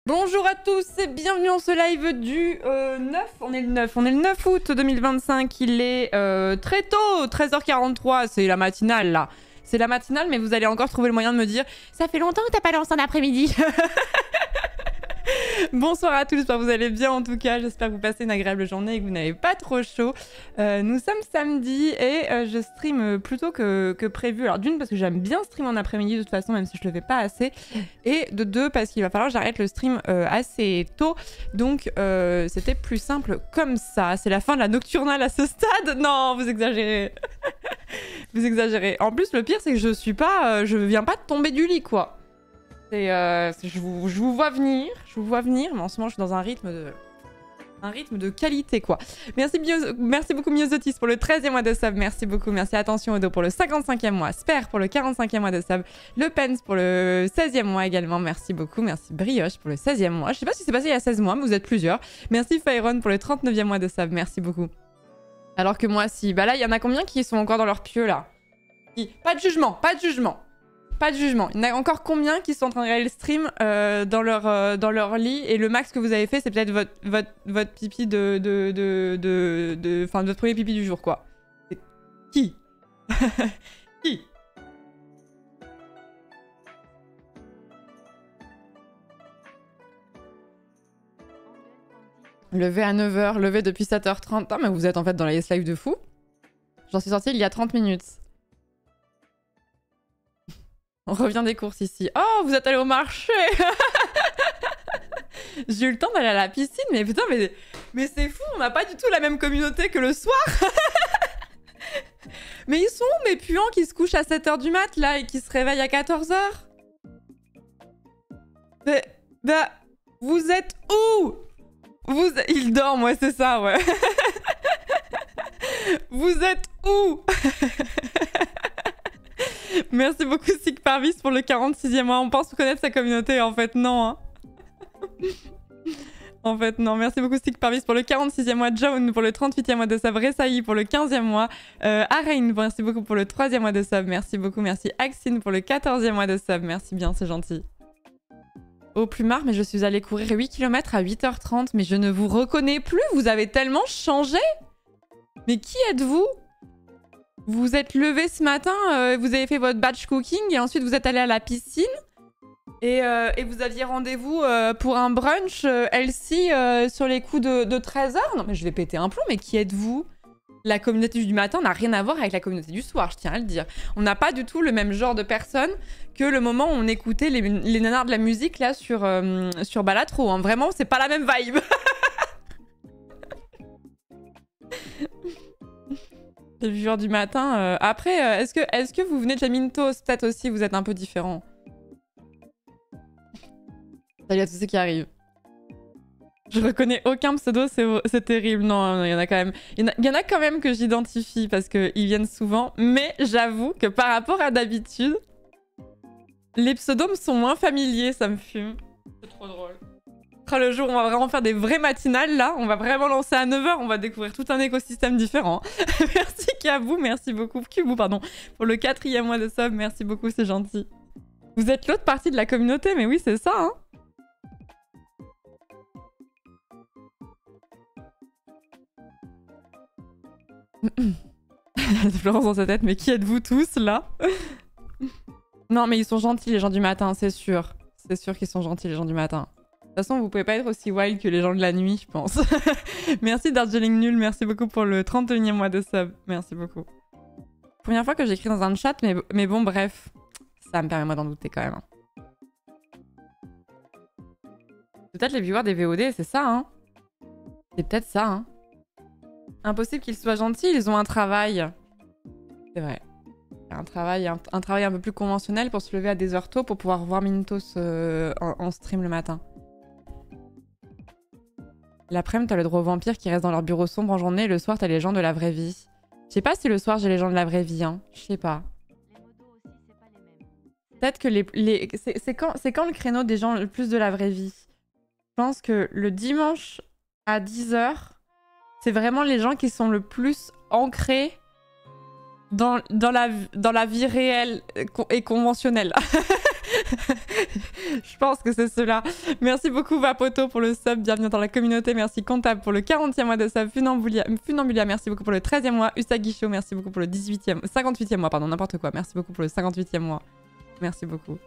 Bonjour à tous et bienvenue en ce live du 9, on est le 9 août 2025, il est très tôt, 13h43, c'est la matinale là. C'est la matinale mais vous allez encore trouver le moyen de me dire « Ça fait longtemps que t'as pas lancé en après-midi !» Bonsoir à tous, j'espère que vous allez bien en tout cas, j'espère que vous passez une agréable journée et que vous n'avez pas trop chaud. Nous sommes samedi et je stream plutôt que prévu. Alors d'une parce que j'aime bien streamer en après-midi de toute façon même si je le fais pas assez. Et de deux parce qu'il va falloir que j'arrête le stream assez tôt. Donc c'était plus simple comme ça. C'est la fin de la nocturnale à ce stade. Non, vous exagérez. Vous exagérez. En plus le pire c'est que je viens pas de tomber du lit quoi. Je vous vois venir, mais en ce moment je suis dans un rythme de qualité quoi. Merci beaucoup Miosotis pour le 13e mois de sub, merci beaucoup, merci Attention Odo pour le 55e mois, Sper pour le 45e mois de sub, Le Pens pour le 16e mois également, merci beaucoup, merci Brioche pour le 16e mois, je sais pas si c'est passé il y a 16 mois mais vous êtes plusieurs, merci Fyron pour le 39e mois de sub, merci beaucoup. Alors que moi si, bah là il y en a combien qui sont encore dans leur pieu là? Pas de jugement, pas de jugement. Pas de jugement. Il y en a encore combien qui sont en train de regarder le stream dans leur lit et le max que vous avez fait c'est peut-être votre pipi enfin votre premier pipi du jour quoi. Qui? Qui? Levé à 9h, levé depuis 7h30. Ah mais vous êtes en fait dans la yes live de fou. J'en suis sortie il y a 30 minutes. On revient des courses ici. Oh, vous êtes allé au marché. J'ai eu le temps d'aller à la piscine, mais putain, mais c'est fou, on n'a pas du tout la même communauté que le soir. Mais ils sont où mes puants qui se couchent à 7h du mat, là, et qui se réveillent à 14h? Bah, vous êtes où? Il dort, ouais, c'est ça, ouais. Vous êtes où? Merci beaucoup Sig Parvis pour le 46e mois. On pense connaître sa communauté, en fait non. Hein. En fait non. Merci beaucoup Sig Parvis pour le 46e mois. Joan pour le 38e mois de sub. Resaï pour le 15e mois. Arain, merci beaucoup pour le 3e mois de sub. Merci beaucoup. Merci Axine pour le 14e mois de sub. Merci bien, c'est gentil. Au plumard, mais je suis allée courir 8 km à 8h30. Mais je ne vous reconnais plus. Vous avez tellement changé. Mais qui êtes-vous? Vous êtes levé ce matin, vous avez fait votre batch cooking et ensuite vous êtes allé à la piscine et vous aviez rendez-vous pour un brunch Elsie sur les coups de 13h. Non mais je vais péter un plomb, mais qui êtes-vous? La communauté du matin n'a rien à voir avec la communauté du soir, je tiens à le dire. On n'a pas du tout le même genre de personnes que le moment où on écoutait les nanars de la musique là sur Balatro. Hein. Vraiment, c'est pas la même vibe. Les viewers du matin. Après, est-ce que vous venez de chez Mintos? Peut-être aussi, vous êtes un peu différents. Salut à tous ceux qui arrivent. Je reconnais aucun pseudo, c'est terrible. Non, il y en a quand même. Il y en a quand même que j'identifie parce qu'ils viennent souvent. Mais j'avoue que par rapport à d'habitude, les pseudos me sont moins familiers, ça me fume. C'est trop drôle. Le jour où on va vraiment faire des vraies matinales là, on va vraiment lancer à 9h, on va découvrir tout un écosystème différent. Merci Kabou, merci beaucoup, Kubou pardon, pour le 4e mois de sub, merci beaucoup, c'est gentil. Vous êtes l'autre partie de la communauté, mais oui c'est ça hein. Florence dans sa tête, mais qui êtes-vous tous là? Non mais ils sont gentils les gens du matin, c'est sûr. C'est sûr qu'ils sont gentils les gens du matin. De toute façon, vous pouvez pas être aussi wild que les gens de la nuit, je pense. Merci Darjeeling Nul, merci beaucoup pour le 31e mois de sub. Merci beaucoup. Première fois que j'écris dans un chat, mais bon, bref. Ça me permet moi d'en douter quand même. Peut-être les viewers des VOD, c'est ça, hein. C'est peut-être ça, hein. Impossible qu'ils soient gentils, ils ont un travail. C'est vrai. Un travail un peu plus conventionnel pour se lever à des heures tôt pour pouvoir voir Mintos en stream le matin. L'après-midi, t'as le droit aux vampires qui restent dans leur bureau sombre en journée et le soir, t'as les gens de la vraie vie. Je sais pas si le soir, j'ai les gens de la vraie vie, hein. Je sais pas. Peut-être que c'est quand le créneau des gens le plus de la vraie vie? Je pense que le dimanche à 10h, c'est vraiment les gens qui sont le plus ancrés dans la vie réelle et conventionnelle. Je pense que c'est cela. Merci beaucoup Vapoto pour le sub, bienvenue dans la communauté. Merci Comptable pour le 40e mois de sub. Funambulia, merci beaucoup pour le 13e mois. Usagisho, merci beaucoup pour le 58e mois, pardon, n'importe quoi. Merci beaucoup pour le 58e mois. Merci beaucoup.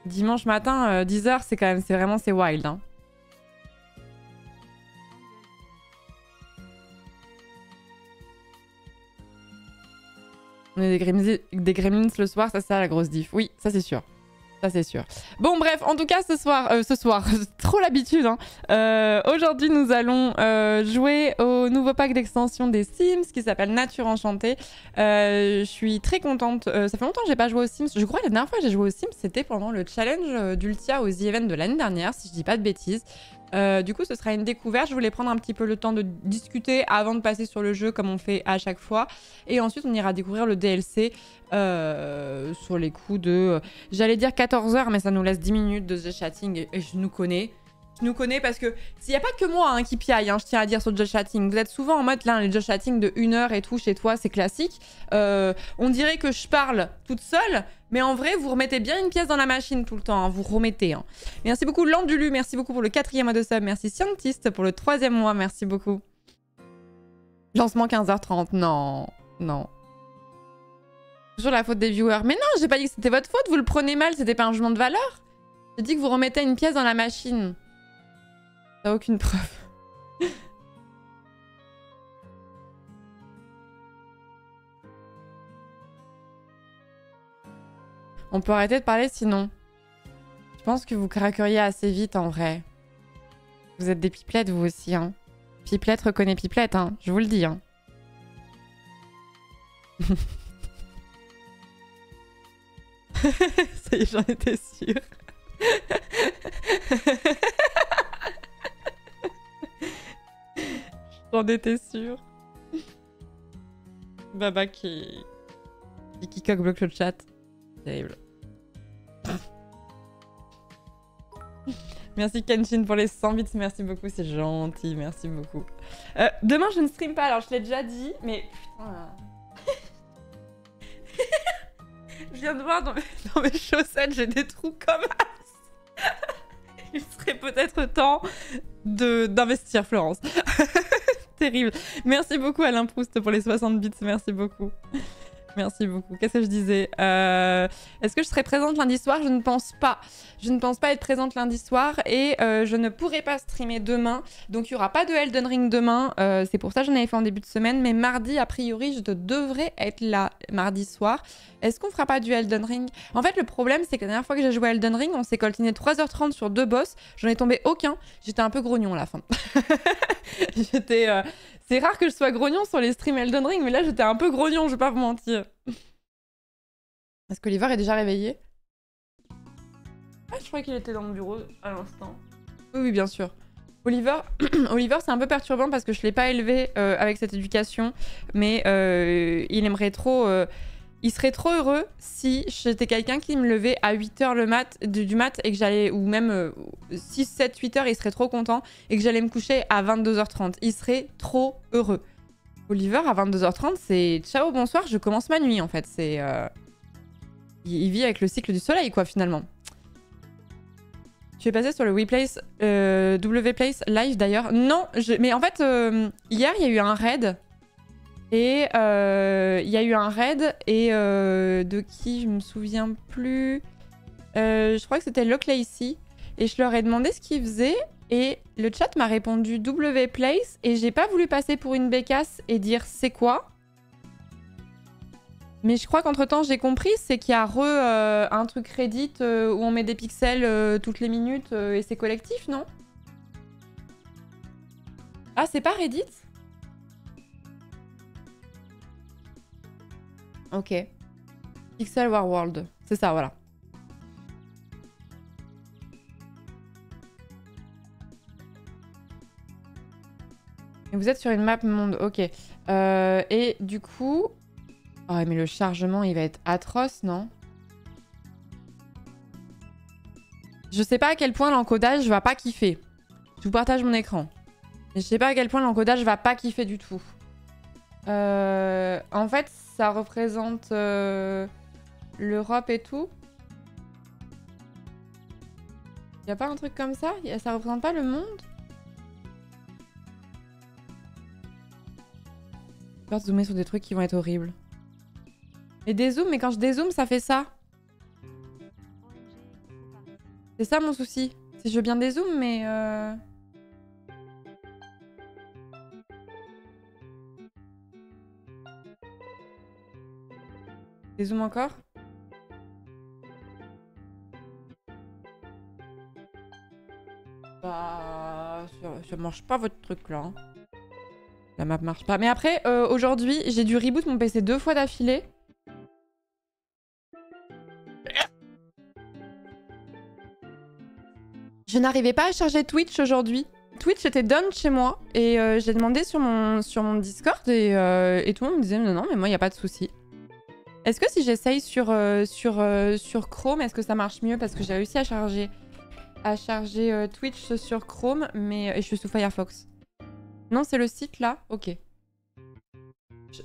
Dimanche matin, 10h, c'est quand même, c'est wild, hein. On est des gremlins le soir, ça c'est la grosse diff. Oui, ça c'est sûr. Ça c'est sûr. Bon bref, en tout cas ce soir, trop l'habitude. Hein. Aujourd'hui nous allons jouer au nouveau pack d'extension des Sims qui s'appelle Nature Enchantée. Je suis très contente. Ça fait longtemps que j'ai pas joué aux Sims. Je crois que la dernière fois que j'ai joué aux Sims c'était pendant le challenge d'Ultia aux The Event de l'année dernière, si je dis pas de bêtises. Du coup, ce sera une découverte. Je voulais prendre un petit peu le temps de discuter avant de passer sur le jeu, comme on fait à chaque fois. Et ensuite, on ira découvrir le DLC sur les coups de... J'allais dire 14 heures, mais ça nous laisse 10 minutes de The Chatting. Et je nous connais. Je nous connais parce que s'il n'y a pas que moi hein, qui piaille, hein, je tiens à dire sur le Just Chatting. Vous êtes souvent en mode, là, les Just Chatting de 1 heure et tout, chez toi, c'est classique. On dirait que je parle toute seule, mais en vrai, vous remettez bien une pièce dans la machine tout le temps, hein, vous remettez. Hein. Merci beaucoup Landulu, merci beaucoup pour le 4e mois de sub, merci Scientist pour le 3e mois, merci beaucoup. Lancement 15h30, non, non. Toujours la faute des viewers. Mais non, j'ai pas dit que c'était votre faute, vous le prenez mal, c'était pas un jugement de valeur. J'ai dit que vous remettez une pièce dans la machine. T'as aucune preuve. On peut arrêter de parler sinon. Je pense que vous craqueriez assez vite en vrai. Vous êtes des pipelettes vous aussi, hein. Pipelette reconnaît pipelette, hein. Je vous le dis, hein. Ça y est, j'en étais sûre. J'en étais sûre. Baba qui coque-bloque le chat. Terrible. Merci Kenshin pour les 100 bits, merci beaucoup, c'est gentil, merci beaucoup. Demain je ne stream pas, alors je l'ai déjà dit, mais putain... Je viens de voir dans mes chaussettes, j'ai des trous comme as. Il serait peut-être temps d'investir, Florence. Terrible. Merci beaucoup Alain Proust pour les 60 bits, merci beaucoup. Merci beaucoup. Qu'est-ce que je disais Est-ce que je serai présente lundi soir? Je ne pense pas. Je ne pense pas être présente lundi soir et je ne pourrai pas streamer demain. Donc il n'y aura pas de Elden Ring demain. C'est pour ça que j'en avais fait en début de semaine. Mais mardi, a priori, je devrais être là mardi soir. Est-ce qu'on fera pas du Elden Ring? En fait, le problème, c'est que la dernière fois que j'ai joué à Elden Ring, on s'est coltiné 3h30 sur 2 boss. J'en ai tombé aucun. J'étais un peu grognon à la fin. J'étais... C'est rare que je sois grognon sur les streams Elden Ring, mais là j'étais un peu grognon, je vais pas vous mentir. Est-ce qu'Oliver est déjà réveillé? Ah, je croyais qu'il était dans mon bureau à l'instant. Oui, oui, bien sûr. Oliver, Oliver c'est un peu perturbant parce que je l'ai pas élevé avec cette éducation, mais il aimerait trop... Il serait trop heureux si j'étais quelqu'un qui me levait à 8h du mat et que j'allais, ou même 6, 7, 8h, il serait trop content et que j'allais me coucher à 22h30. Il serait trop heureux. Oliver, à 22h30, c'est ciao, bonsoir, je commence ma nuit en fait. C'est, il vit avec le cycle du soleil quoi finalement. Tu es passé sur le WePlace, WPlace live d'ailleurs. Non, mais en fait, hier il y a eu un raid. Et il y a eu un raid et de qui je me souviens plus. Je crois que c'était Lock Lacey. Et je leur ai demandé ce qu'ils faisaient. Et le chat m'a répondu WPlace. Et j'ai pas voulu passer pour une bécasse et dire c'est quoi. Mais je crois qu'entre temps j'ai compris. C'est qu'il y a un truc Reddit où on met des pixels toutes les minutes et c'est collectif, non? Ah, c'est pas Reddit? Ok. Pixel War World. C'est ça, voilà. Et vous êtes sur une map monde. Ok. Et du coup... Oh, mais le chargement, il va être atroce, non? Je sais pas à quel point l'encodage va pas kiffer. Je vous partage mon écran. Et je sais pas à quel point l'encodage va pas kiffer du tout. En fait, ça représente l'Europe et tout. Y a pas un truc comme ça? Ça représente pas le monde? J'ai peur de zoomer sur des trucs qui vont être horribles. Mais dézoom, mais quand je dézoome, ça fait ça. C'est ça mon souci. Si je veux bien dézoom, mais... Dézoom encore? Bah... Ça marche pas votre truc là. Hein. La map marche pas. Mais après, aujourd'hui, j'ai dû reboot mon PC 2 fois d'affilée. Je n'arrivais pas à charger Twitch aujourd'hui. Twitch était down chez moi et j'ai demandé sur mon Discord et tout le monde me disait non, mais moi, il n'y a pas de souci. Est-ce que si j'essaye sur Chrome, est-ce que ça marche mieux? Parce que j'ai réussi à charger Twitch sur Chrome, mais et je suis sous Firefox. Non, c'est le site là? Ok.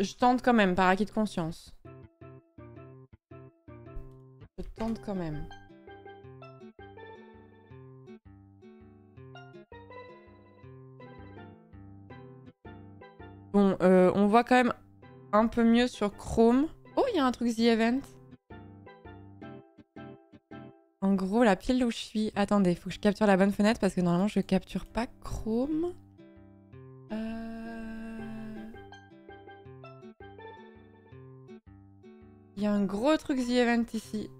Je tente quand même, par acquis de conscience. Je tente quand même. Bon, on voit quand même un peu mieux sur Chrome. Oh, il y a un truc The Event. En gros, la pile où je suis... Attendez, faut que je capture la bonne fenêtre parce que normalement, je capture pas Chrome. Il y a un gros truc The Event ici.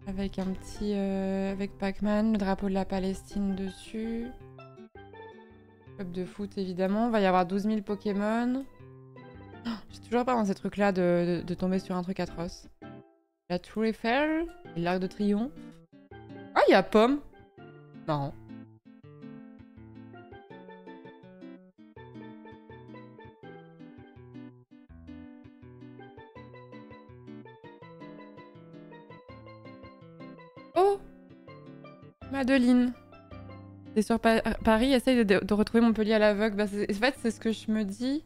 Avec un petit... avec Pac-Man, le drapeau de la Palestine dessus. Club de foot, évidemment. Il va y avoir 12 000 Pokémon. Oh, j'ai toujours pas dans ces trucs-là de tomber sur un truc atroce. La Tour Eiffel, l'Arc de Triomphe. Ah, il y a Pomme. Marrant. Oh, Madeline. T'es sur Paris, essaye de retrouver Montpellier à l'aveugle. Bah, en fait, c'est ce que je me dis.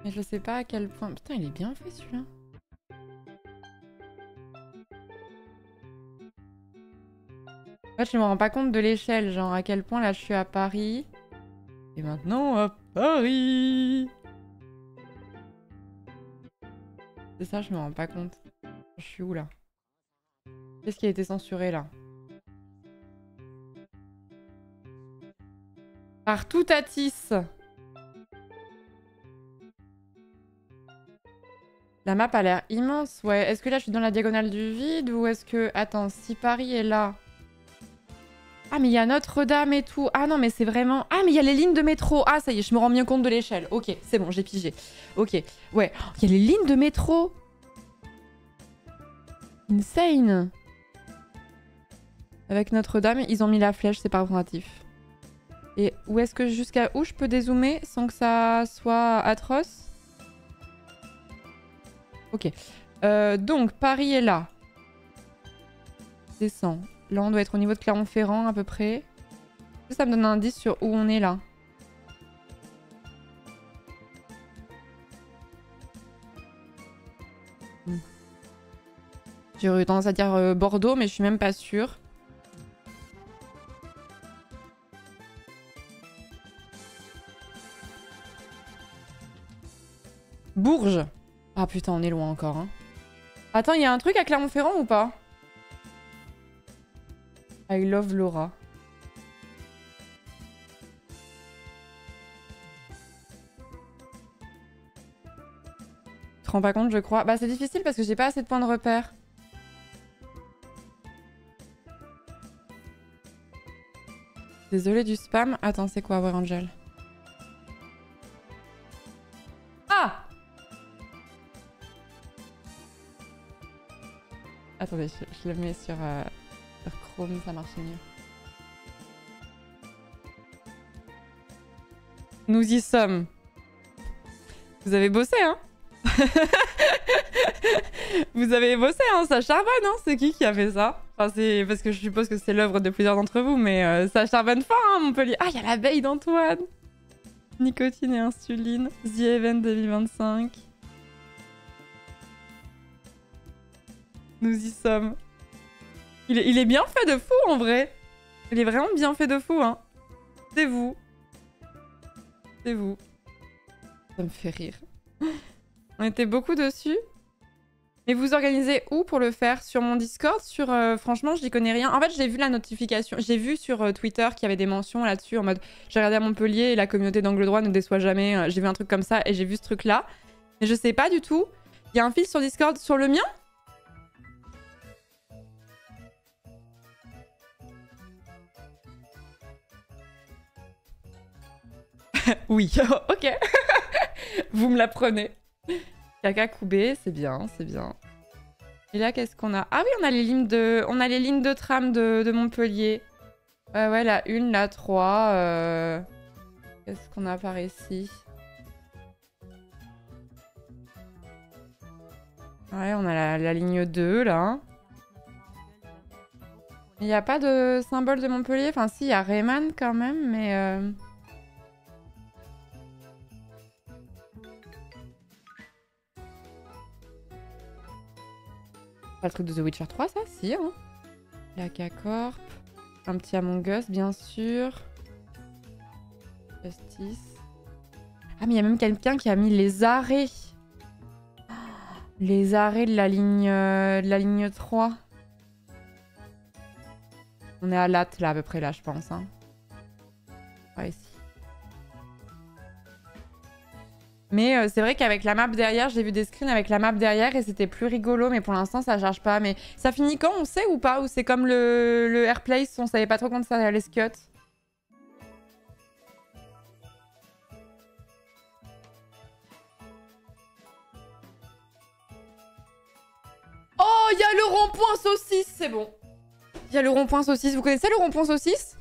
Mais je sais pas à quel point... Putain, il est bien fait celui-là. En fait, je me rends pas compte de l'échelle. Genre, à quel point là, je suis à Paris. Et maintenant, à Paris. C'est ça, je me rends pas compte. Je suis où là? Qu'est-ce qui a été censuré là? Par Toutatis. La map a l'air immense, ouais. Est-ce que là je suis dans la diagonale du vide ou est-ce que... Attends, si Paris est là... Ah mais il y a Notre-Dame et tout. Ah non mais c'est vraiment... Ah mais il y a les lignes de métro. Ah ça y est, je me rends mieux compte de l'échelle. Ok, c'est bon, j'ai pigé. Ok, ouais. Il y a les lignes de métro. Insane. Avec Notre-Dame, ils ont mis la flèche, c'est pas représentatif. Et où est-ce que jusqu'à où je peux dézoomer sans que ça soit atroce? Ok. Donc, Paris est là. Descend. Là, on doit être au niveau de Clermont-Ferrand, à peu près. Ça me donne un indice sur où on est, là. J'aurais eu tendance à dire Bordeaux, mais je suis même pas sûre. Bourges. Ah putain, on est loin encore. Hein. Attends, il y a un truc à Clermont-Ferrand ou pas? I love Laura. Tu te rends pas compte, je crois. Bah c'est difficile parce que j'ai pas assez de points de repère. Désolée du spam. Attends, c'est quoi, War Angel? Ah! Attendez, je le mets sur Chrome, ça marche mieux. Nous y sommes. Vous avez bossé, hein? Vous avez bossé, hein? Ça charbonne, hein? C'est qui a fait ça? Enfin, c'est parce que je suppose que c'est l'œuvre de plusieurs d'entre vous, mais ça charbonne fort, hein, Montpellier. Ah, il y a l'abeille d'Antoine! Nicotine et insuline. The Event 2025. Nous y sommes. Il est bien fait de fou en vrai. Il est vraiment bien fait de fou, hein. C'est vous. C'est vous. Ça me fait rire. On était beaucoup dessus. Mais vous organisez où pour le faire? Sur mon Discord? Sur franchement, j'y connais rien. En fait, j'ai vu la notification. J'ai vu sur Twitter qu'il y avait des mentions là-dessus en mode j'ai regardé à Montpellier et la communauté d'angle droit ne déçoit jamais. J'ai vu un truc comme ça et j'ai vu ce truc-là. Mais je sais pas du tout. Il y a un fil sur Discord sur le mien? Oui, ok. Vous me l'apprenez. Caca Koubé, c'est bien, c'est bien. Et là, qu'est-ce qu'on a? Ah oui, on a les lignes de tram de Montpellier. Ouais, la 1, la 3. Qu'est-ce qu'on a par ici? Ouais, on a la ligne 2, là. Il n'y a pas de symbole de Montpellier. Enfin, si, il y a Rayman quand même, mais... Pas le truc de The Witcher 3, ça? Si, hein. La K-Corp. Un petit Among Us, bien sûr. Justice. Ah, mais il y a même quelqu'un qui a mis les arrêts. Les arrêts de la ligne 3. On est à Latte, là, à peu près, là, je pense. Hein. Ouais, ici. Mais c'est vrai qu'avec la map derrière, j'ai vu des screens avec la map derrière et c'était plus rigolo. Mais pour l'instant, ça charge pas. Mais ça finit quand? On sait ou pas? Ou c'est comme le Airplace, on savait pas trop quand ça allait se cut? Oh, il y a le rond-point saucisse, c'est bon. Il y a le rond-point saucisse. Vous connaissez le rond-point saucisse?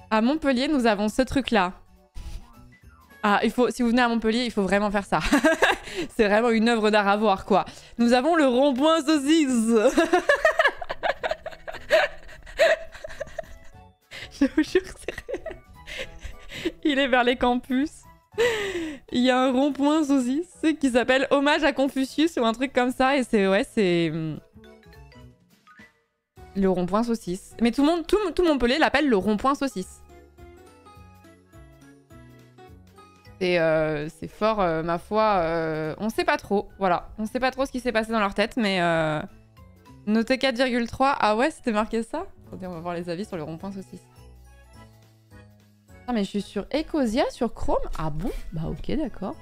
À Montpellier, nous avons ce truc-là. Ah, si vous venez à Montpellier, il faut vraiment faire ça. C'est vraiment une œuvre d'art à voir, quoi. Nous avons le rond-point saucisse. Je vous jure que c'est réel. Il est vers les campus. Il y a un rond-point saucisse qui s'appelle Hommage à Confucius ou un truc comme ça. Et c'est... Ouais, c'est... Le rond-point saucisse. Mais tout Montpellier l'appelle le rond-point saucisse. C'est fort, ma foi. On sait pas trop. Voilà. On sait pas trop ce qui s'est passé dans leur tête, mais... Noté 4,3. Ah ouais, c'était marqué ça? Attendez, on va voir les avis sur le rond-point saucisse. Ah mais je suis sur Ecosia, sur Chrome. Ah bon? Bah ok, d'accord.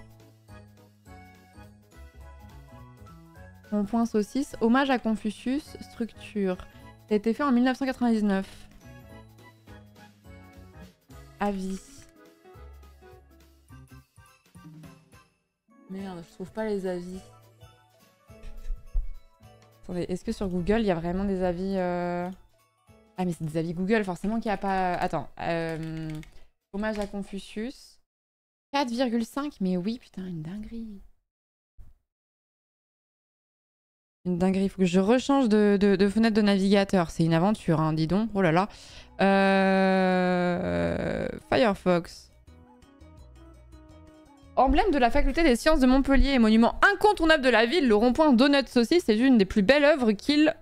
Rond-point saucisse. Hommage à Confucius. Structure. Ça a été fait en 1999. Avis. Merde, je trouve pas les avis. Attendez, est-ce que sur Google, il y a vraiment des avis... Ah, mais c'est des avis Google, forcément qu'il n'y a pas... Attends. Hommage à Confucius. 4,5, mais oui, putain, une dinguerie. Une dinguerie, il faut que je rechange de fenêtre de navigateur. C'est une aventure, hein, dis donc. Oh là là. Firefox. Emblème de la faculté des sciences de Montpellier et monument incontournable de la ville, le rond-point Donut Saucisse est une des plus belles œuvres qu'il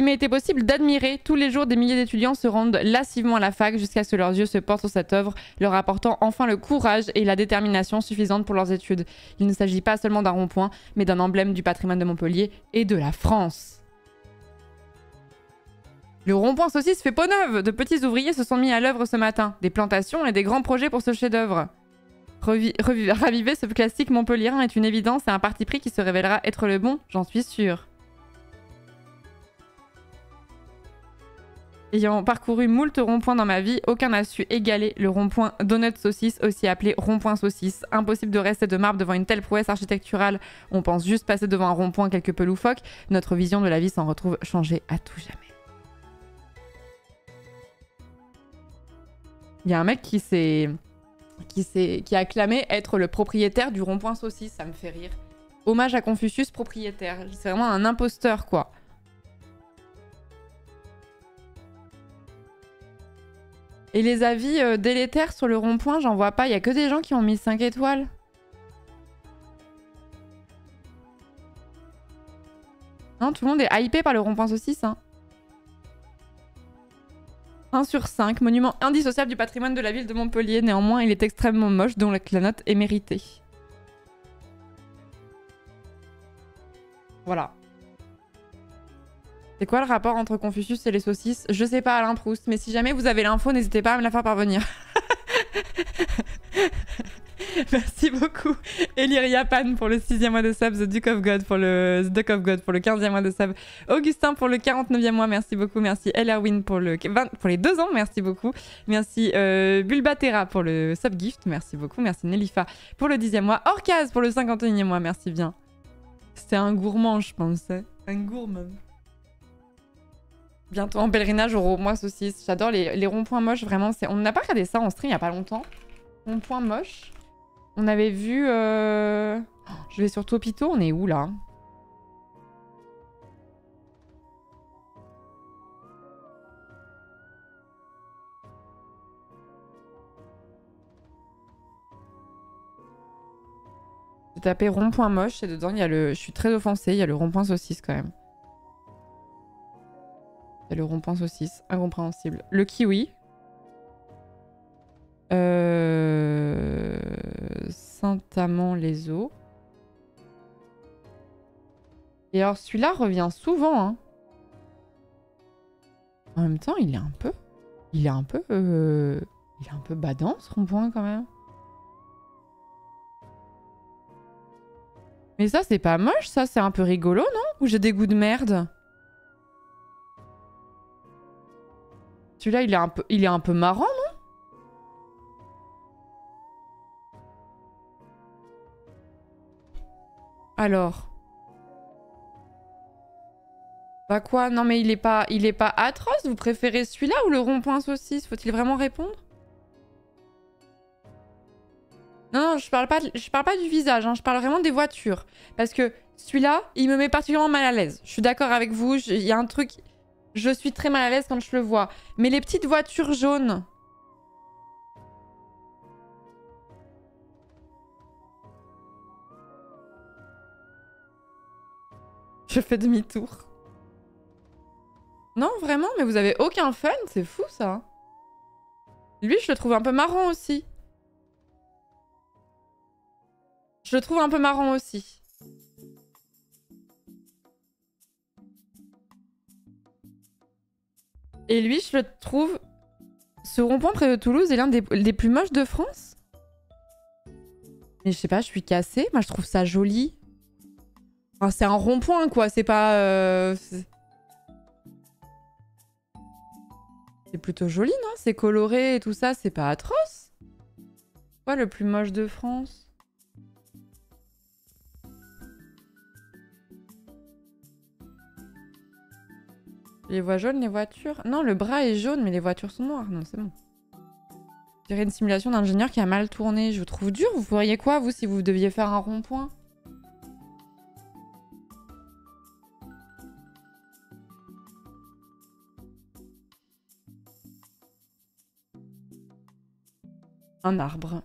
m'ait été possible d'admirer. Tous les jours, des milliers d'étudiants se rendent lassivement à la fac jusqu'à ce que leurs yeux se portent sur cette œuvre, leur apportant enfin le courage et la détermination suffisante pour leurs études. Il ne s'agit pas seulement d'un rond-point, mais d'un emblème du patrimoine de Montpellier et de la France. Le rond-point saucisse fait peau neuve. De petits ouvriers se sont mis à l'œuvre ce matin. Des plantations et des grands projets pour ce chef-d'œuvre. Raviver ce classique montpelliérain est une évidence et un parti pris qui se révélera être le bon, j'en suis sûre. Ayant parcouru moult ronds-points dans ma vie, aucun n'a su égaler le rond-point Donut Saucisse, aussi appelé rond-point saucisse. Impossible de rester de marbre devant une telle prouesse architecturale. On pense juste passer devant un rond-point quelque peu loufoque. Notre vision de la vie s'en retrouve changée à tout jamais. Il y a un mec qui s'est qui a acclamé être le propriétaire du rond-point saucisse. Ça me fait rire. Hommage à Confucius, propriétaire. C'est vraiment un imposteur, quoi. Et les avis délétères sur le rond-point, j'en vois pas. Il y a que des gens qui ont mis 5 étoiles. Non, tout le monde est hypé par le rond-point saucisse. Hein. 1 sur 5, monument indissociable du patrimoine de la ville de Montpellier. Néanmoins, il est extrêmement moche, donc la note est méritée. Voilà. C'est quoi le rapport entre Confucius et les saucisses? Je sais pas, Alain Proust, mais si jamais vous avez l'info, n'hésitez pas à me la faire parvenir. Merci beaucoup. Eliria Pan pour le 6e mois de sub, The Duke of God pour le 15e mois de sub, Augustin pour le 49e mois, merci beaucoup. Merci Elerwin pour les 2 ans, merci beaucoup. Merci Bulbatera pour le sub gift, merci beaucoup. Merci Nelifa pour le 10e mois. Orcaz pour le 51e mois, merci bien. C'était un gourmand, je pensais. Un gourmand. Bientôt en pèlerinage au rond-point saucisse. J'adore les ronds-points moches, vraiment. On n'a pas regardé ça en stream il n'y a pas longtemps. Rond-point moche. On avait vu... Je vais sur Topito, on est où là? J'ai tapé rond-point moche et dedans il y a le... Je suis très offensée, il y a le rond-point saucisse quand même. Il y a le rond-point saucisse, incompréhensible. Le kiwi. Saint-Amand-les-Eaux. Et alors celui-là revient souvent. Hein. En même temps, il est un peu... Il est un peu badant ce rond-point quand même. Mais ça, c'est pas moche, ça. C'est un peu rigolo, non? Ou j'ai des goûts de merde? Celui-là, il est un peu marrant, non? Alors. Bah quoi? Non mais il est pas atroce. Vous préférez celui-là ou le rond-point saucisse? Faut-il vraiment répondre? Non, je parle pas du visage, hein, je parle vraiment des voitures. Parce que celui-là, il me met particulièrement mal à l'aise. Je suis d'accord avec vous, il y a un truc... Je suis très mal à l'aise quand je le vois. Mais les petites voitures jaunes... Je fais demi-tour. Non, vraiment, mais vous avez aucun fun? C'est fou, ça. Lui, je le trouve un peu marrant aussi. Je le trouve un peu marrant aussi. Et lui, je le trouve... Ce rond-point près de Toulouse est l'un des plus moches de France. Mais je sais pas, je suis cassée. Moi, je trouve ça joli. Enfin, c'est un rond-point, quoi. C'est pas... C'est plutôt joli, non? C'est coloré et tout ça. C'est pas atroce. Quoi, le plus moche de France? Les voies jaunes, les voitures... Non, le bras est jaune, mais les voitures sont noires. Non, c'est bon. Je dirais une simulation d'ingénieur qui a mal tourné. Je vous trouve dur. Vous feriez quoi, vous, si vous deviez faire un rond-point? Un arbre.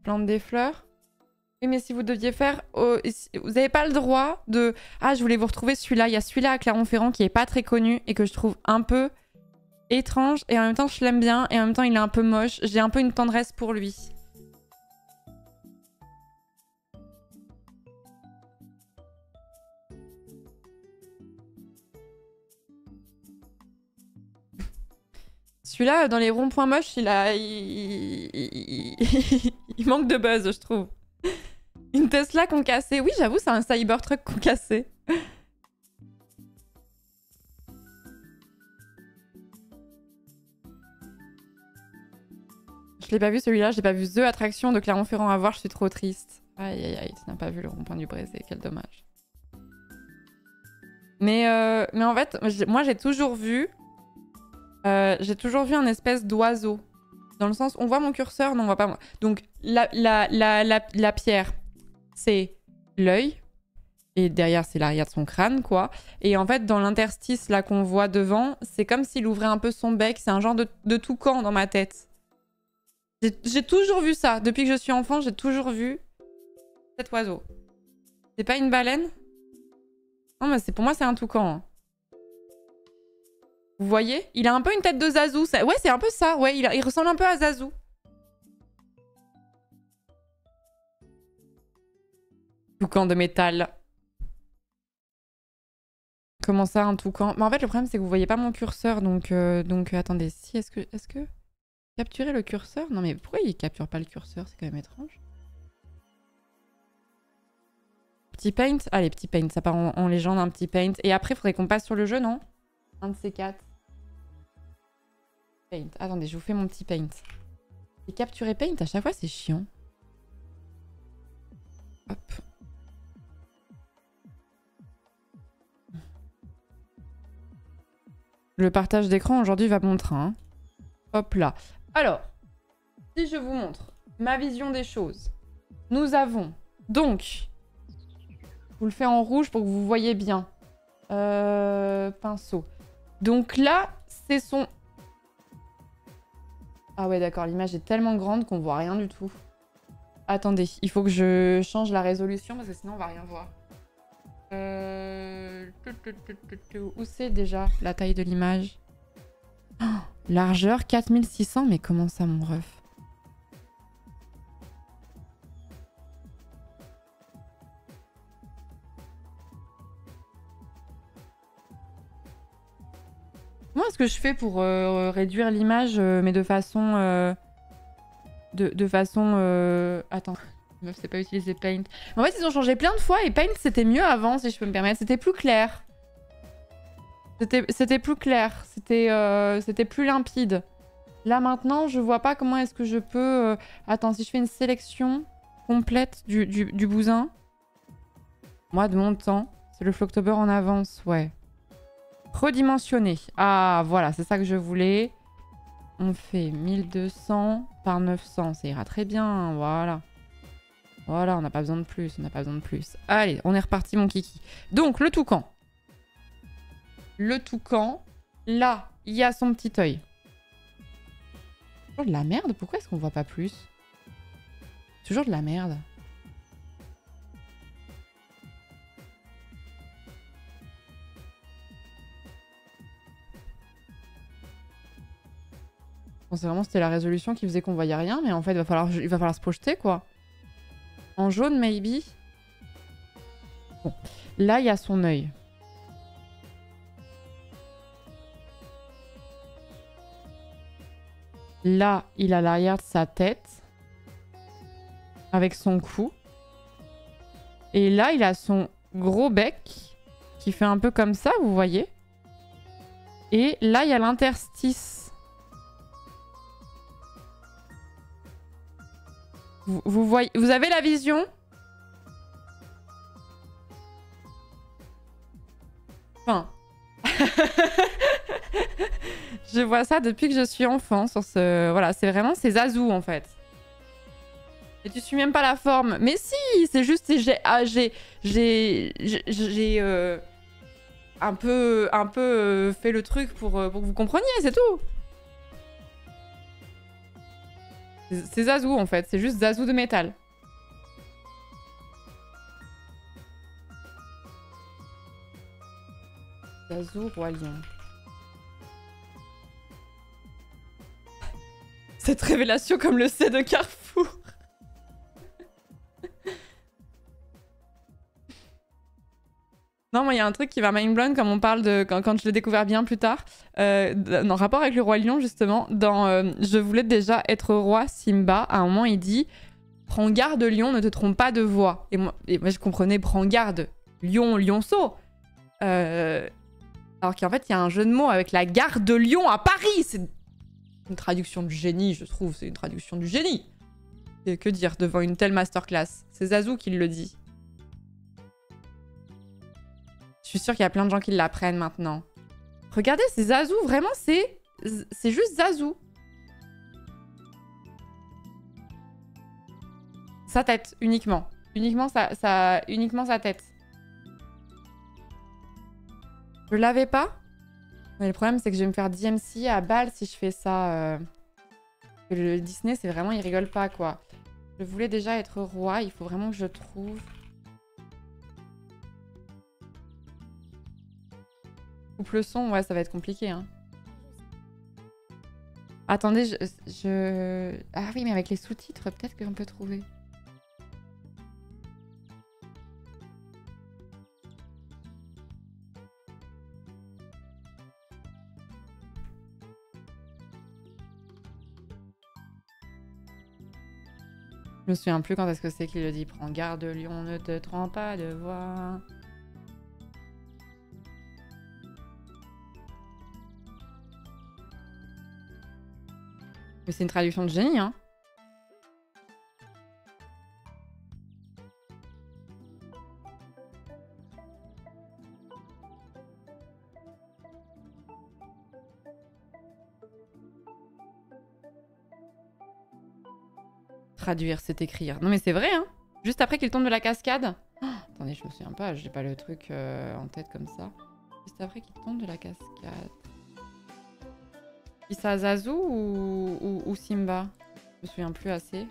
Plante des fleurs. Oui, mais si vous deviez faire... vous n'avez pas le droit de... Ah, je voulais vous retrouver celui-là. Il y a celui-là à Clermont-Ferrand qui est pas très connu et que je trouve un peu étrange. Et en même temps, je l'aime bien. Et en même temps, il est un peu moche. J'ai un peu une tendresse pour lui. Celui-là, dans les ronds-points moches, il manque de buzz, je trouve. Une Tesla concassée. Oui, j'avoue, c'est un Cybertruck concassé. Je l'ai pas vu celui-là, j'ai pas vu The Attraction de Clermont-Ferrand à voir, je suis trop triste. Aïe aïe aïe, tu n'as pas vu le rond-point du Brézé, quel dommage. Mais en fait, moi j'ai toujours vu un espèce d'oiseau. Dans le sens, on voit mon curseur, non on voit pas moi. Donc la pierre, c'est l'œil. Et derrière, c'est l'arrière de son crâne, quoi. Et en fait, dans l'interstice là qu'on voit devant, c'est comme s'il ouvrait un peu son bec. C'est un genre de toucan dans ma tête. J'ai toujours vu ça. Depuis que je suis enfant, j'ai toujours vu cet oiseau. C'est pas une baleine? Non, mais pour moi, c'est un toucan. Hein. Vous voyez? Il a un peu une tête de Zazu. Ouais, c'est un peu ça. Ouais, il ressemble un peu à Zazu. Toucan de métal. Comment ça, un toucan? Mais en fait, le problème, c'est que vous voyez pas mon curseur. Donc attendez. Si, est-ce que... Capturer le curseur? Non, mais pourquoi il capture pas le curseur? C'est quand même étrange. Petit paint? Allez, petit paint. Ça part en légende, un petit paint. Et après, il faudrait qu'on passe sur le jeu, non? Un de ces quatre. Paint. Attendez, je vous fais mon petit paint. Et capturer paint, à chaque fois, c'est chiant. Hop. Le partage d'écran, aujourd'hui, va bon train. Hein. Hop là. Alors, si je vous montre ma vision des choses, nous avons donc... Je vous le fais en rouge pour que vous voyez bien. Pinceau. Donc là, c'est son... Ah ouais, d'accord. L'image est tellement grande qu'on voit rien du tout. Attendez, il faut que je change la résolution parce que sinon on va rien voir. Où c'est déjà la taille de l'image? Oh, largeur 4600, mais comment ça, mon ref? Comment est-ce que je fais pour réduire l'image, mais de façon... De façon... Attends, meuf, c'est pas utiliser Paint. En fait, ils ont changé plein de fois et Paint, c'était mieux avant, si je peux me permettre. C'était plus clair. C'était plus clair. C'était plus limpide. Là, maintenant, je vois pas comment est-ce que je peux... Attends, si je fais une sélection complète du bousin. Moi, de mon temps, c'est le Flocktober en avance, ouais. Redimensionner. Ah, voilà, c'est ça que je voulais. On fait 1200 par 900. Ça ira très bien, voilà. Voilà, on n'a pas besoin de plus, on n'a pas besoin de plus. Allez, on est reparti, mon kiki. Donc, le toucan. Le toucan. Là, il y a son petit œil. Toujours de la merde? Pourquoi est-ce qu'on voit pas plus? Toujours de la merde. Je pensais vraiment que c'était la résolution qui faisait qu'on voyait rien, mais en fait, il va falloir se projeter, quoi. En jaune, maybe. Bon. Là, il y a son œil. Là, il a l'arrière de sa tête. Avec son cou. Et là, il a son gros bec. Qui fait un peu comme ça, vous voyez. Et là, il y a l'interstice. Vous voyez, vous avez la vision? Enfin. Je vois ça depuis que je suis enfant sur ce... Voilà, c'est vraiment ces azous en fait. Et tu suis même pas la forme. Mais si, c'est juste... J'ai un peu fait le truc pour que vous compreniez, c'est tout. C'est Zazu en fait, c'est juste Zazu de métal. Zazu Roi Lion. Cette révélation comme le C de Carrefour. Non, moi, il y a un truc qui va mind blown comme on parle de quand je l'ai découvert bien plus tard. En rapport avec le Roi Lion, justement, dans Je voulais déjà être roi, Simba, à un moment, il dit « Prends garde, lion, ne te trompe pas de voix. » Et moi, je comprenais « Prends garde, lion, lionceau. » Alors qu'en fait, il y a un jeu de mots avec la gare de Lyon à Paris. C'est une traduction du génie, je trouve. C'est une traduction du génie. Et que dire devant une telle masterclass? C'est Zazu qui le dit. Je suis sûre qu'il y a plein de gens qui l'apprennent maintenant. Regardez, c'est Zazu. Vraiment, c'est juste Zazu. Sa tête, uniquement. Uniquement sa tête. Je l'avais pas. Mais le problème, c'est que je vais me faire DMC à balle si je fais ça. Le Disney, c'est vraiment... Il rigole pas, quoi. Je voulais déjà être roi. Il faut vraiment que je trouve... Coupe le son. Ouais, ça va être compliqué, hein. Attendez, Ah oui, mais avec les sous-titres, peut-être qu'on peut trouver. Je me souviens plus quand est-ce que c'est qu'il le dit. Prends garde, lion, ne te trompe pas de voix. Mais c'est une traduction de génie, hein. Traduire, c'est écrire. Non mais c'est vrai, hein. Juste après qu'il tombe de la cascade. Oh, attendez, je me souviens pas, j'ai pas le truc en tête comme ça. Juste après qu'il tombe de la cascade. Issa Zazu ou Simba? Je me souviens plus assez.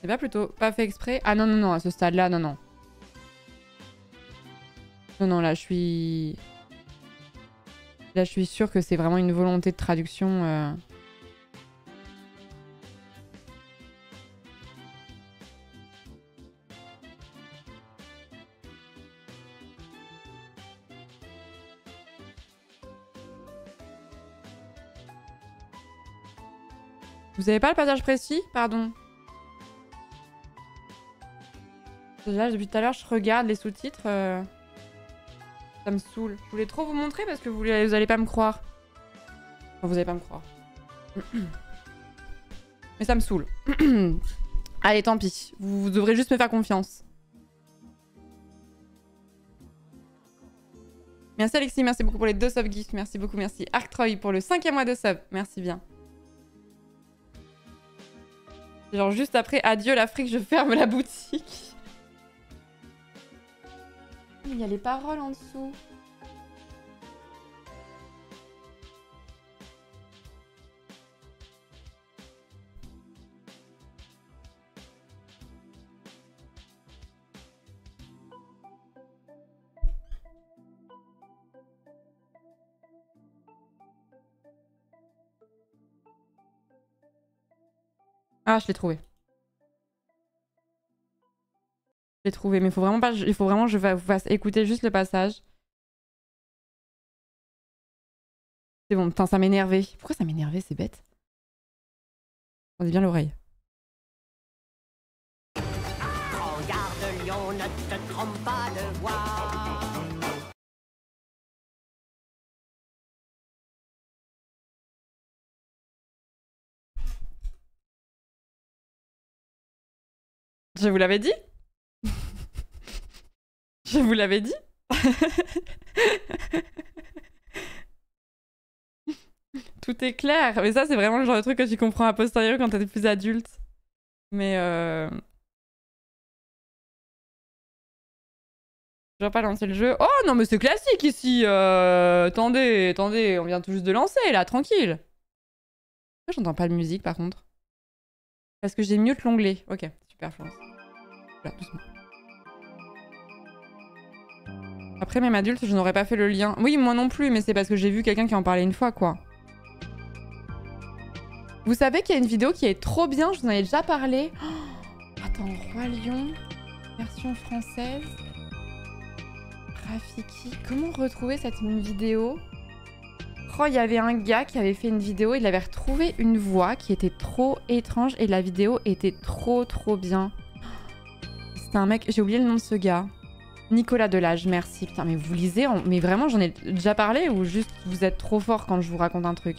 C'est pas plutôt pas fait exprès? Ah non, non, non, à ce stade-là, non, non. Non, non, là, je suis... Là, je suis sûre que c'est vraiment une volonté de traduction. Vous avez pas le passage précis? Pardon. Là, depuis tout à l'heure, je regarde les sous-titres. Ça me saoule. Je voulais trop vous montrer parce que vous allez pas me croire. Enfin, vous allez pas me croire. Mais ça me saoule. Allez, tant pis. Vous devrez juste me faire confiance. Merci Alexis, merci beaucoup pour les 2 sub gifts. Merci beaucoup, merci. Arctroy pour le 5e mois de sub. Merci bien. Genre juste après, adieu l'Afrique, je ferme la boutique. Il y a les paroles en dessous. Ah, je l'ai trouvé. Je l'ai trouvé, mais il faut vraiment pas... Il faut vraiment que je vous fasse écouter juste le passage. C'est bon, putain, ça m'énervait. Pourquoi ça m'énervait, c'est bête? Tendez bien l'oreille. Regarde, lion, ne te trompe pas de voix. Je vous l'avais dit? Je vous l'avais dit? Tout est clair. Mais ça, c'est vraiment le genre de truc que tu comprends a posteriori quand t'es plus adulte. Mais je vais pas lancer le jeu. Oh non, mais c'est classique ici. Attendez, attendez, on vient tout juste de lancer là, tranquille. Pourquoi j'entends pas de musique par contre? Parce que j'ai mute l'onglet. Ok, super, Florence. Voilà, doucement. Après, même adulte, je n'aurais pas fait le lien. Oui, moi non plus, mais c'est parce que j'ai vu quelqu'un qui en parlait une fois, quoi. Vous savez qu'il y a une vidéo qui est trop bien, je vous en ai déjà parlé. Oh, attends, Roi Lion, version française. Rafiki. Comment retrouver cette même vidéo? Oh, il y avait un gars qui avait fait une vidéo, il avait retrouvé une voix qui était trop étrange et la vidéo était trop bien. C'était un mec, j'ai oublié le nom de ce gars. Nicolas Delage, merci. Putain, mais vous lisez, mais vraiment, j'en ai déjà parlé ou juste vous êtes trop fort quand je vous raconte un truc?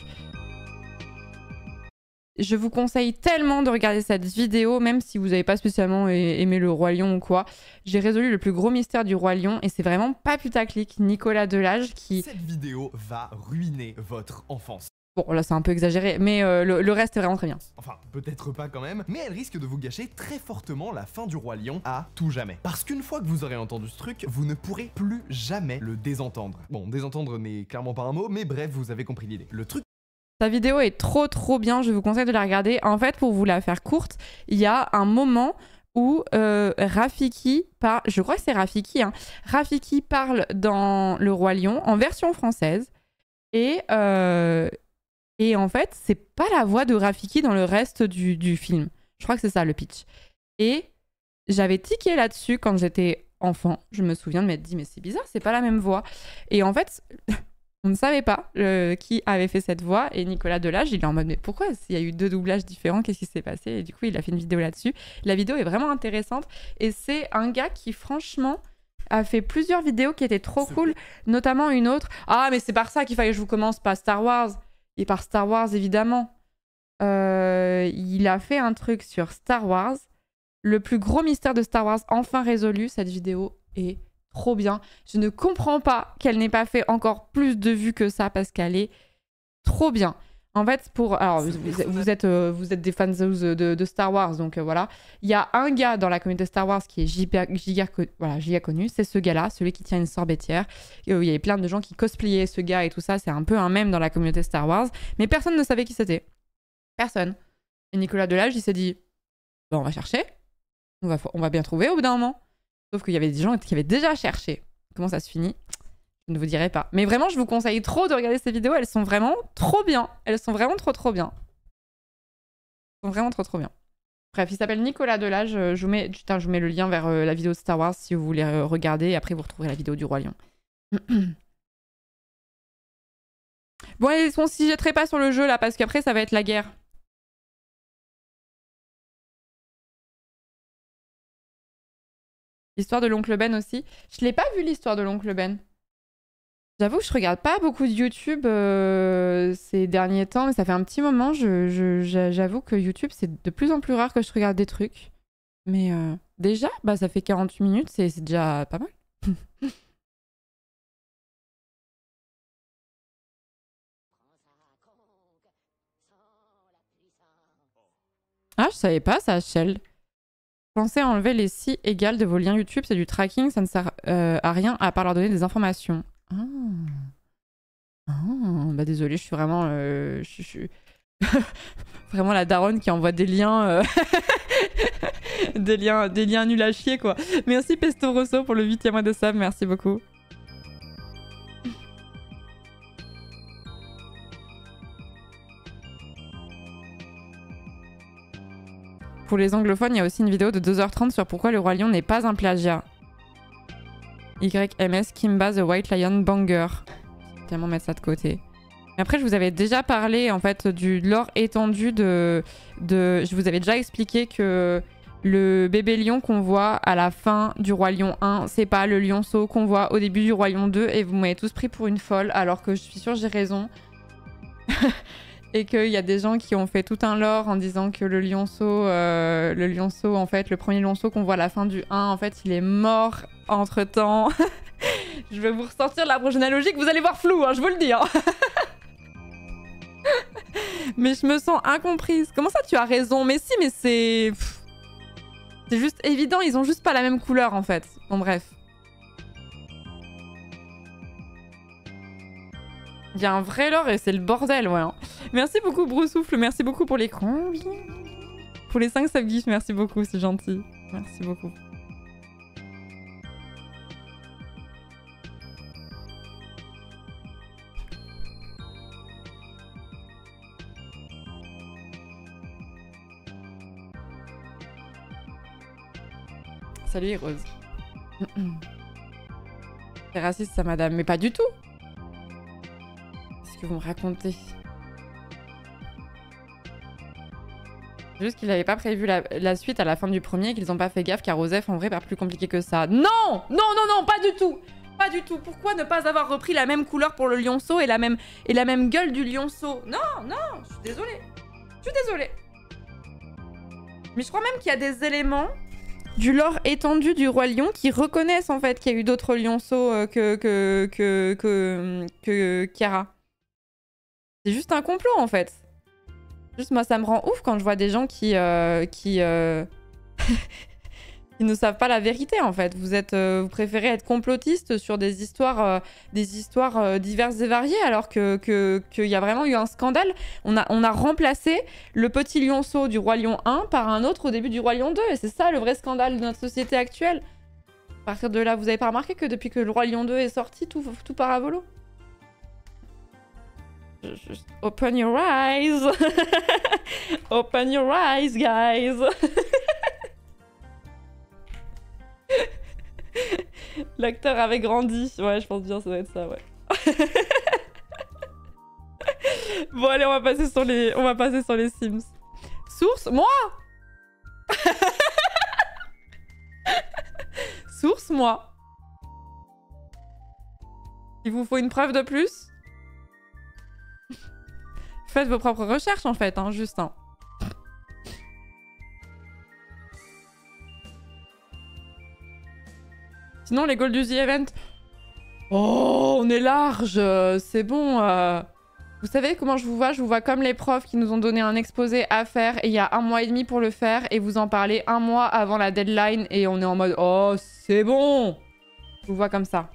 Je vous conseille tellement de regarder cette vidéo, même si vous n'avez pas spécialement aimé le Roi Lion ou quoi. J'ai résolu le plus gros mystère du Roi Lion et c'est vraiment pas putaclic. Nicolas Delage qui... Cette vidéo va ruiner votre enfance. Bon, là c'est un peu exagéré, mais le reste est vraiment très bien. Enfin, peut-être pas quand même, mais elle risque de vous gâcher très fortement la fin du Roi Lion à tout jamais. Parce qu'une fois que vous aurez entendu ce truc, vous ne pourrez plus jamais le désentendre. Bon, désentendre n'est clairement pas un mot, mais bref, vous avez compris l'idée. Le truc... Sa vidéo est trop bien, je vous conseille de la regarder. En fait, pour vous la faire courte, il y a un moment où Rafiki parle, je crois que c'est Rafiki, hein. Rafiki parle dans Le Roi Lion en version française et en fait, c'est pas la voix de Rafiki dans le reste du film. Je crois que c'est ça le pitch. Et j'avais tiqué là-dessus quand j'étais enfant. Je me souviens de m'être dit, mais c'est bizarre, c'est pas la même voix. Et en fait, on ne savait pas qui avait fait cette voix. Et Nicolas Delage, il est en mode, mais pourquoi? S'il y a eu 2 doublages différents, qu'est-ce qui s'est passé? Et du coup, il a fait une vidéo là-dessus. La vidéo est vraiment intéressante. Et c'est un gars qui, franchement, a fait plusieurs vidéos qui étaient trop cool. Notamment une autre. Ah, mais c'est par ça qu'il fallait que je vous commence, pas Star Wars. Et par Star Wars, évidemment. Il a fait un truc sur Star Wars. Le plus gros mystère de Star Wars, enfin résolu. Cette vidéo est trop bien. Je ne comprends pas qu'elle n'ait pas fait encore plus de vues que ça parce qu'elle est trop bien. En fait, alors, vous êtes des fans de Star Wars, donc voilà. Il y a un gars dans la communauté Star Wars qui est giga connu. C'est ce gars-là, celui qui tient une sorbetière. Et, il y avait plein de gens qui cosplayaient ce gars et tout ça. C'est un peu un mème dans la communauté Star Wars. Mais personne ne savait qui c'était. Personne. Et Nicolas Delage, il s'est dit, on va chercher. On va bien trouver au bout d'un moment. Sauf qu'il y avait des gens qui avaient déjà cherché. Comment ça se finit? Je ne vous dirai pas. Mais vraiment, je vous conseille trop de regarder ces vidéos. Elles sont vraiment trop bien. Elles sont vraiment trop bien. Elles sont vraiment trop bien. Bref, il s'appelle Nicolas Delage. Je vous mets le lien vers la vidéo de Star Wars si vous voulez regarder. Et après, vous retrouverez la vidéo du Roi Lion. Bon, allez, on s'y jetterait pas sur le jeu là, parce qu'après, ça va être la guerre. L'histoire de l'oncle Ben aussi. Je l'ai pas vu, l'histoire de l'oncle Ben. J'avoue que je regarde pas beaucoup de YouTube ces derniers temps, mais ça fait un petit moment. J'avoue que YouTube, c'est de plus en plus rare que je regarde des trucs. Mais déjà, bah, ça fait 48 minutes, c'est déjà pas mal. Ah, je savais pas ça, Shell. Pensez à enlever les si égales de vos liens YouTube, c'est du tracking, ça ne sert à rien à part leur donner des informations. Bah désolé, je suis vraiment vraiment la daronne qui envoie des liens des liens nuls à chier quoi. Merci Pesto Rosso pour le 8e mois de sub, merci beaucoup. Pour les anglophones, il y a aussi une vidéo de 2h30 sur pourquoi le Roi Lion n'est pas un plagiat. YMS Kimba The White Lion Banger. Je vais tellement mettre ça de côté. Mais après, je vous avais déjà parlé en fait du lore étendu je vous avais déjà expliqué que le bébé lion qu'on voit à la fin du Roi Lion 1, c'est pas le lionceau qu'on voit au début du Roi Lion 2 et vous m'avez tous pris pour une folle alors que je suis sûre j'ai raison. Et qu'il y a des gens qui ont fait tout un lore en disant que le lionceau, en fait, le premier lionceau qu'on voit à la fin du 1, en fait, il est mort entre-temps. Je vais vous ressortir la prochaine analogie que vous allez voir flou, hein, je vous le dis. Hein. Mais je me sens incomprise. Comment ça, tu as raison? Mais si, mais c'est... C'est juste évident, ils ont juste pas la même couleur, en fait. Bon, bref. Il y a un vrai lore et c'est le bordel, ouais. Hein. Merci beaucoup, Broussoufle. Merci beaucoup pour les combien? Pour les 5 subgifs, merci beaucoup, c'est gentil. Merci beaucoup. Salut, Rose. C'est raciste, ça, madame. Mais pas du tout. Que vous me racontez. Juste qu'ils n'avaient pas prévu la suite à la fin du premier et qu'ils n'ont pas fait gaffe car Osef en vrai pas plus compliqué que ça. Non! Non, non, non, pas du tout! Pas du tout. Pourquoi ne pas avoir repris la même couleur pour le lionceau et la même gueule du lionceau? Non, non, je suis désolée. Je suis désolée. Mais je crois même qu'il y a des éléments du lore étendu du Roi Lion qui reconnaissent en fait qu'il y a eu d'autres lionceaux que Kiara. C'est juste un complot en fait. Juste moi ça me rend ouf quand je vois des gens qui qui ne savent pas la vérité en fait. Vous préférez être complotiste sur des histoires diverses et variées alors qu'il y a vraiment eu un scandale. On a remplacé le petit lionceau du Roi Lion 1 par un autre au début du Roi Lion 2 et c'est ça le vrai scandale de notre société actuelle. À partir de là, vous avez pas remarqué que depuis que le Roi Lion 2 est sorti, tout part à volo? Just open your eyes. Open your eyes, guys. L'acteur avait grandi. Ouais, je pense bien, ça doit être ça, ouais. Bon, allez, on va passer sur les Sims. Source, moi. Source, moi. Il vous faut une preuve de plus? Faites vos propres recherches, en fait, hein, juste, hein. Sinon, les goals du The Event... Oh, on est large, c'est bon. Vous savez comment je vous vois? Je vous vois comme les profs qui nous ont donné un exposé à faire et il y a 1 mois et demi pour le faire et vous en parlez 1 mois avant la deadline et on est en mode « Oh, c'est bon !» Je vous vois comme ça.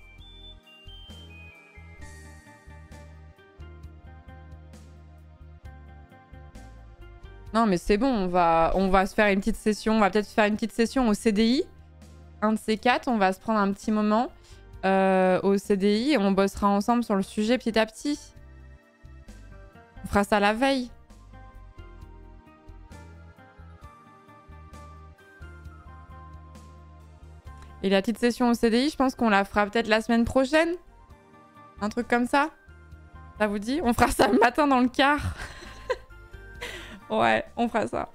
Non, mais c'est bon, on va se faire une petite session. On va peut-être faire une petite session au CDI. Un de ces 4, on va se prendre un petit moment au CDI et on bossera ensemble sur le sujet petit à petit. On fera ça la veille. Et la petite session au CDI, je pense qu'on la fera peut-être la semaine prochaine. Un truc comme ça. Ça vous dit? On fera ça le matin dans le car. Ouais, on fera ça.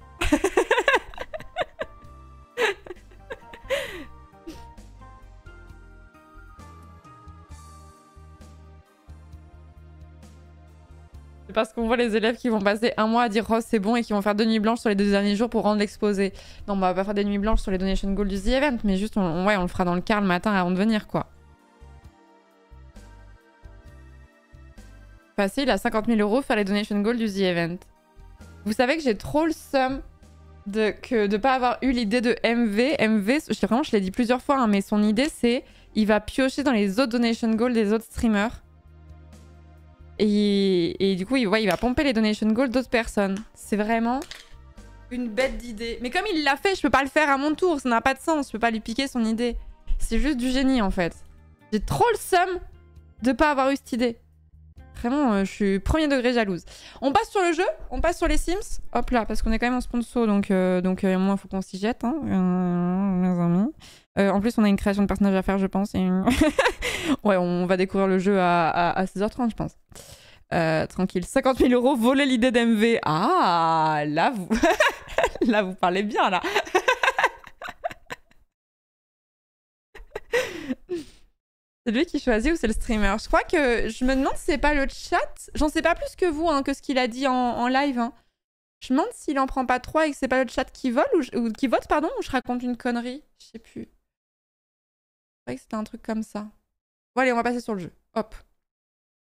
C'est parce qu'on voit les élèves qui vont passer 1 mois à dire « Oh, c'est bon » et qui vont faire 2 nuits blanches sur les 2 derniers jours pour rendre l'exposé. Non, on va pas faire des nuits blanches sur les donation goals du The Event, mais juste, ouais, on le fera dans le car le matin avant de venir, quoi. Facile, à 50 000 € faire les donation goals du The Event. Vous savez que j'ai trop le seum de pas avoir eu l'idée de MV. MV, je l'ai dit plusieurs fois, hein, mais son idée, c'est il va piocher dans les autres donation goals des autres streamers. Et du coup, il va pomper les donation goals d'autres personnes. C'est vraiment une bête d'idée. Mais comme il l'a fait, je peux pas le faire à mon tour. Ça n'a pas de sens. Je peux pas lui piquer son idée. C'est juste du génie, en fait. J'ai trop le seum de pas avoir eu cette idée. Vraiment, je suis premier degré jalouse. On passe sur le jeu. On passe sur les Sims. Hop là, parce qu'on est quand même en sponsor. Donc moi, il faut qu'on s'y jette, hein, mes amis. En plus, on a une création de personnage à faire, je pense. Et... ouais, on va découvrir le jeu à 16h30, je pense. Tranquille. 50 000 € voler l'idée d'MV. Ah, là, vous... là, vous parlez bien, là. C'est lui qui choisit ou c'est le streamer? Je crois que... Je me demande si c'est pas le chat. J'en sais pas plus que vous, hein, que ce qu'il a dit en live. Hein. Je me demande s'il en prend pas 3 et que c'est pas le chat qui vole ou qui vote, pardon, ou je raconte une connerie. Je sais plus. Je croyais que c'était un truc comme ça. Bon, allez, on va passer sur le jeu. Hop.